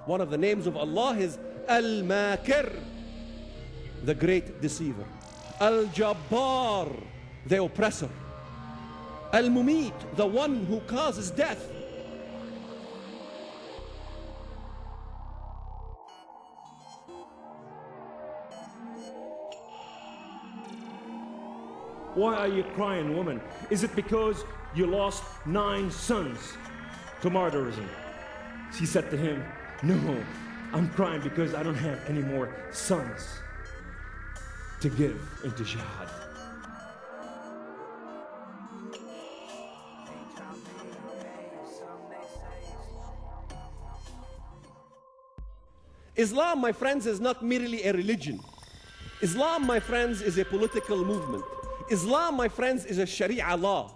One of the names of Allah is Al-Makir, the great deceiver. Al-Jabbar, the oppressor. Al-Mumit, the one who causes death. Why are you crying, woman? Is it because you lost 9 sons to martyrism? She said to him, no, I'm crying because I don't have any more sons to give into jihad. Islam, my friends, is not merely a religion. Islam, my friends, is a political movement. Islam, my friends, is a Sharia law.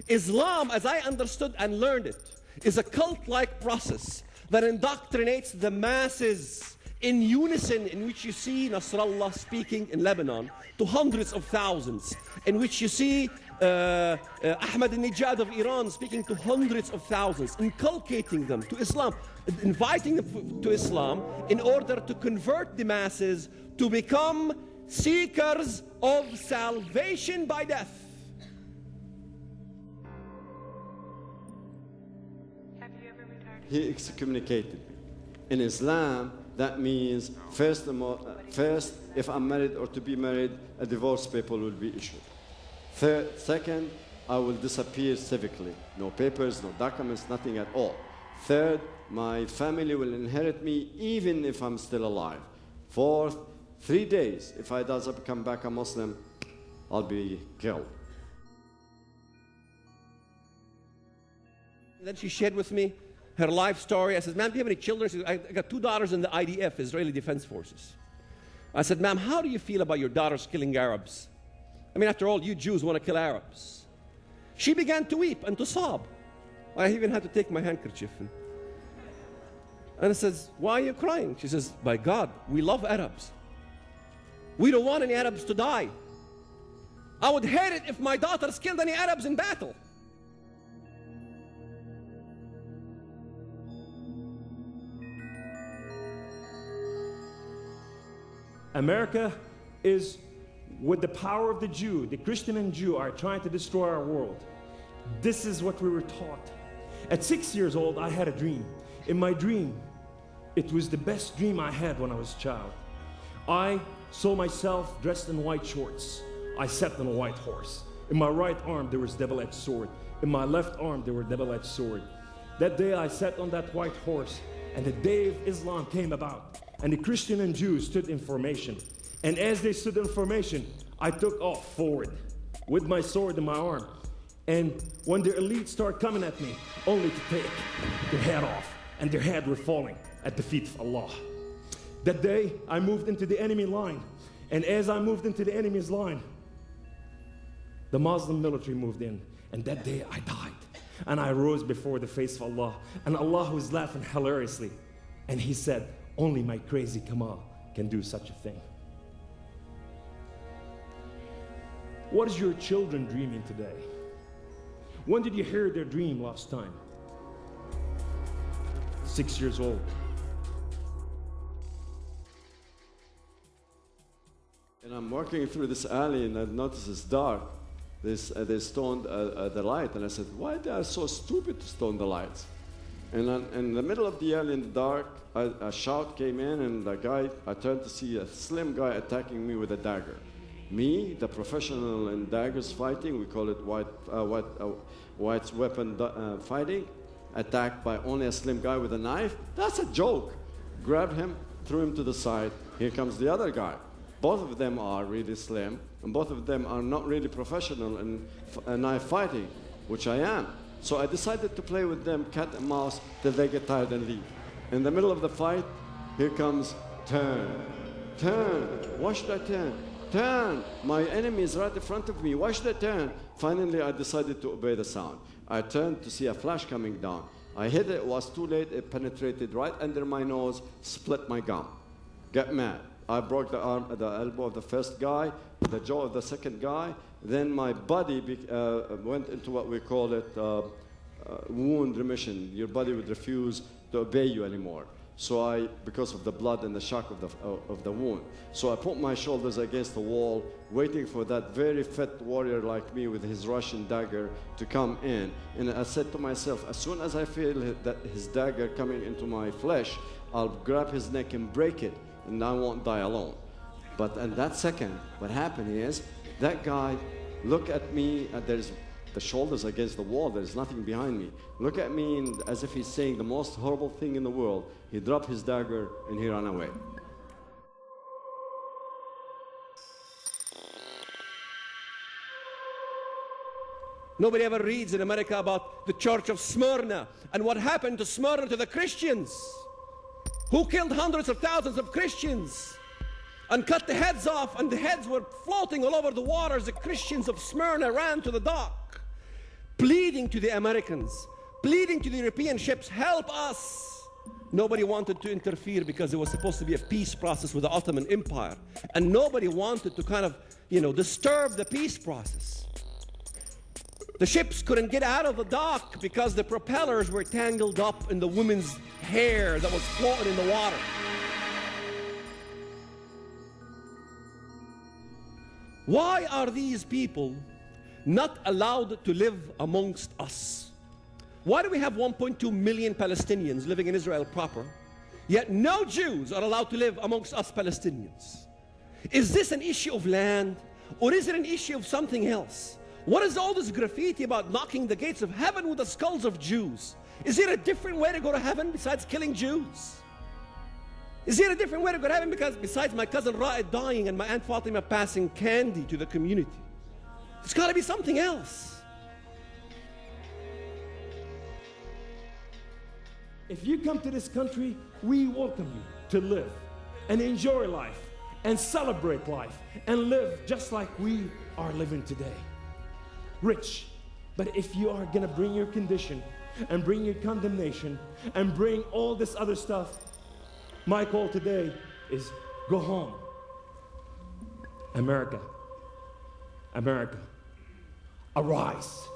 Islam, as I understood and learned it, is a cult-like process that indoctrinates the masses in unison, in which you see Nasrallah speaking in Lebanon to hundreds of thousands, in which you see Ahmadinejad of Iran speaking to hundreds of thousands, inculcating them to Islam, inviting them to Islam in order to convert the masses to become seekers of salvation by death. He excommunicated. In Islam, that means first, if I'm married or to be married, a divorce paper will be issued. Second, I will disappear civically. No papers, no documents, nothing at all. Third, my family will inherit me even if I'm still alive. Fourth, 3 days, if I does come back a Muslim, I'll be killed. Then she shared with me her life story. I said, ma'am, do you have any children? She said, I got 2 daughters in the IDF, Israeli Defense Forces. I said, ma'am, how do you feel about your daughters killing Arabs? I mean, after all, you Jews want to kill Arabs. She began to weep and to sob. I even had to take my handkerchief. And I says, why are you crying? She says, by God, we love Arabs. We don't want any Arabs to die. I would hate it if my daughters killed any Arabs in battle. America is, with the power of the Jew, the Christian and Jew are trying to destroy our world. This is what we were taught. At 6 years old, I had a dream. In my dream, it was the best dream I had when I was a child. I saw myself dressed in white shorts. I sat on a white horse. In my right arm, there was a double-edged sword. In my left arm, there were double-edged sword. That day, I sat on that white horse, and the day of Islam came about. And the Christian and Jews stood in formation. And as they stood in formation, I took off forward with my sword in my arm. And when the elite started coming at me, only to take their head off, and their head were falling at the feet of Allah. That day, I moved into the enemy line. And as I moved into the enemy's line, the Muslim military moved in. And that day, I died. And I rose before the face of Allah. And Allah was laughing hilariously. And He said, only my crazy Kamal can do such a thing. What is your children dreaming today? When did you hear their dream last time? 6 years old. And I'm walking through this alley and I notice it's dark. They stoned the light, and I said, why they are so stupid to stone the lights? And in the middle of the alley in the dark, a shout came in, and the guy, I turned to see a slim guy attacking me with a dagger. Me, the professional in daggers fighting, we call it white weapon fighting, attacked by only a slim guy with a knife. That's a joke. Grabbed him, threw him to the side. Here comes the other guy. Both of them are really slim, and both of them are not really professional in knife fighting, which I am. So I decided to play with them cat and mouse till they get tired and leave. In the middle of the fight, here comes turn, turn. Why should I turn? Turn. My enemy is right in front of me. Why should I turn? Finally, I decided to obey the sound. I turned to see a flash coming down. I hit it. It was too late. It penetrated right under my nose, split my gum. Get mad. I broke the elbow of the first guy, the jaw of the second guy. Then my body went into what we call it wound remission. Your body would refuse to obey you anymore. So because of the blood and the shock of the wound. So I put my shoulders against the wall, waiting for that very fit warrior like me with his Russian dagger to come in. And I said to myself, as soon as I feel that his dagger coming into my flesh, I'll grab his neck and break it, and I won't die alone. But in that second, what happened is, that guy looked at me, there's the shoulders against the wall, there's nothing behind me. Look at me as if he's saying the most horrible thing in the world. He dropped his dagger and he ran away. Nobody ever reads in America about the church of Smyrna and what happened to Smyrna, to the Christians, who killed hundreds of thousands of Christians and cut the heads off, and the heads were floating all over the waters. The Christians of Smyrna ran to the dock, pleading to the Americans, pleading to the European ships, help us. Nobody wanted to interfere because it was supposed to be a peace process with the Ottoman Empire, and nobody wanted to kind of, disturb the peace process. The ships couldn't get out of the dock because the propellers were tangled up in the women's hair that was floating in the water. Why are these people not allowed to live amongst us? Why do we have 1.2 million Palestinians living in Israel proper, yet no Jews are allowed to live amongst us Palestinians? Is this an issue of land, or is it an issue of something else? What is all this graffiti about knocking the gates of heaven with the skulls of Jews? Is there a different way to go to heaven besides killing Jews? Is there a different way to go to heaven besides my cousin Ra'id dying and my Aunt Fatima passing candy to the community? There's got to be something else. If you come to this country, we welcome you to live and enjoy life and celebrate life and live just like we are living today. Rich. But if you are going to bring your condition and bring your condemnation and bring all this other stuff, my call today is go home. America, America, arise.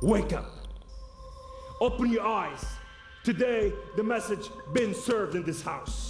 Wake up. Open your eyes. Today, the message been served in this house.